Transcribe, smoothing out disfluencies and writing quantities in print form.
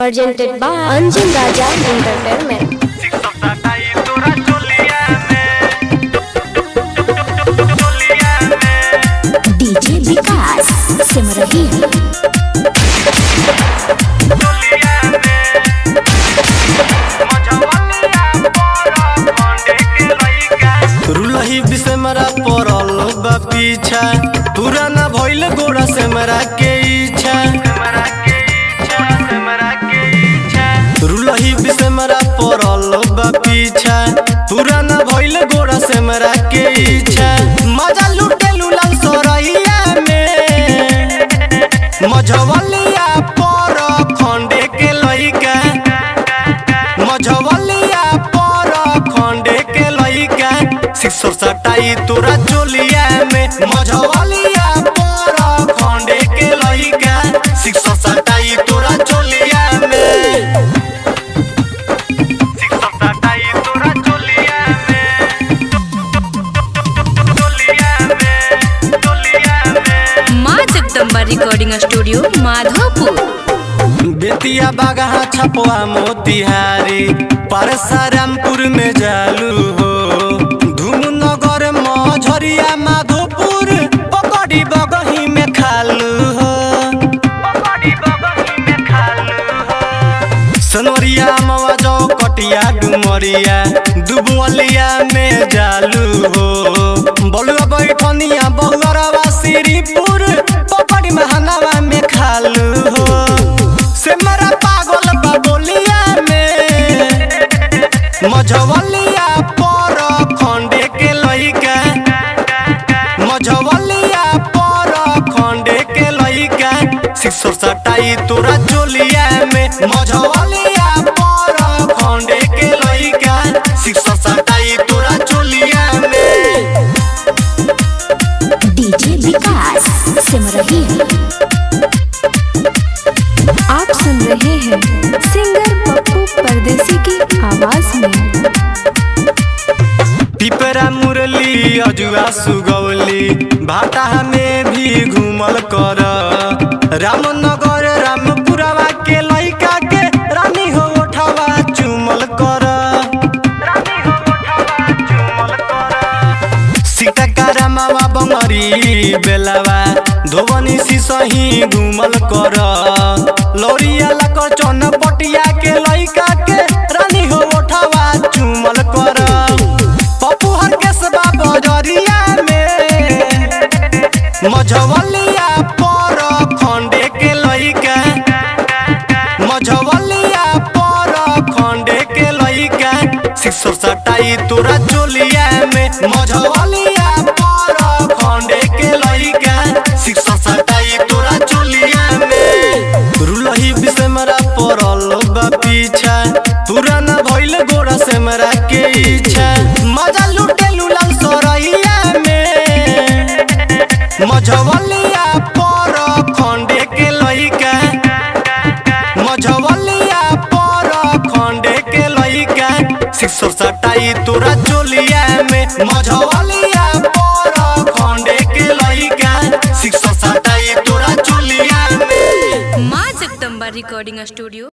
Presented by Anjum Raja Entertainment. DJ Vikas सिमरही रुलही बिसमरा पड़ल बा पीछा पुराना भइल गोरा से मरा के इच्छा रुलही बिसमरा पड़ल बा पीछा पुराना भइल गोरा से मरा के इच्छा मजा लुटे लुलाल सोरैया में मझवलिया पर खंडे के लइका मझवलिया पर खंडे के लइका सिक्सर सटाई तोरा चोलिया में मझवलिया पर खंडे के लइका सिक्सर सटाई तोरा चोलिया में सिक्सर सटाई तोरा चोलिया में माँ जगदम्बा रिकॉर्डिंग स्टूडियो माधोपुर। बेतिया बागहा छपवा मोतिहारी परसरामपुर में जालू हो धूमनगर मझरिया माधोपुर पकड़ी बगही में खालू हो सनवरिया मवाजो कटिया डुमरिया दुबलिया में जालू हो बलुआ बैठनिया बलुआवा श्रीपुर पकड़ी महानवा में खालू हो से मरा पागल बाबोलिया में मझवलिया पर खंडे के लइका मझवलिया पर खंडे के लइका सिक्सर सटाई तोरा चोलिया में मझवलिया पर खंडे के लइका सिक्सर सटाई तोरा चोलिया में डीजे विकास सिमरही आप सुन रहे हैं सिंगर पप्पू परदेसी की आवाज में। पिपरा मुरली अजुआ सुगौली भाटा में भी घूमल कर रामनगर रामपुरवा के लइका के रानी हो उठावा चुमल कर सीताकारामावा बंगरी बेलावा धोबनी सिसही घूमल कर लौरिया लकर चौनपटिया के लइका के रानी हो उठावा चुमल कर पप्पू हर के सबा बजरिया में मझवलिया पर खंडे के लइका मझवलिया पर खंडे के लइका सिक्सर सटाई तोरा चोलिया में मझवलिया पर खंडे के लइका सिक्सर सटाई तोरा चोलिया में रुलही बिसमरा पड़ल बा पीछा पुराना भइल गोरा से मरा के इच्छा मजा लुटे लुलाल सोरैया में मझवलिया पर खंडे के लइका मझवलिया पर खंडे के लइका सिक्सर सटाई तोरा चोलिया में मझवलिया पर खंडे के लइका सिक्सर सटाई तोरा चोलिया में। माँ जगदम्बा रिकॉर्डिंग स्टूडियो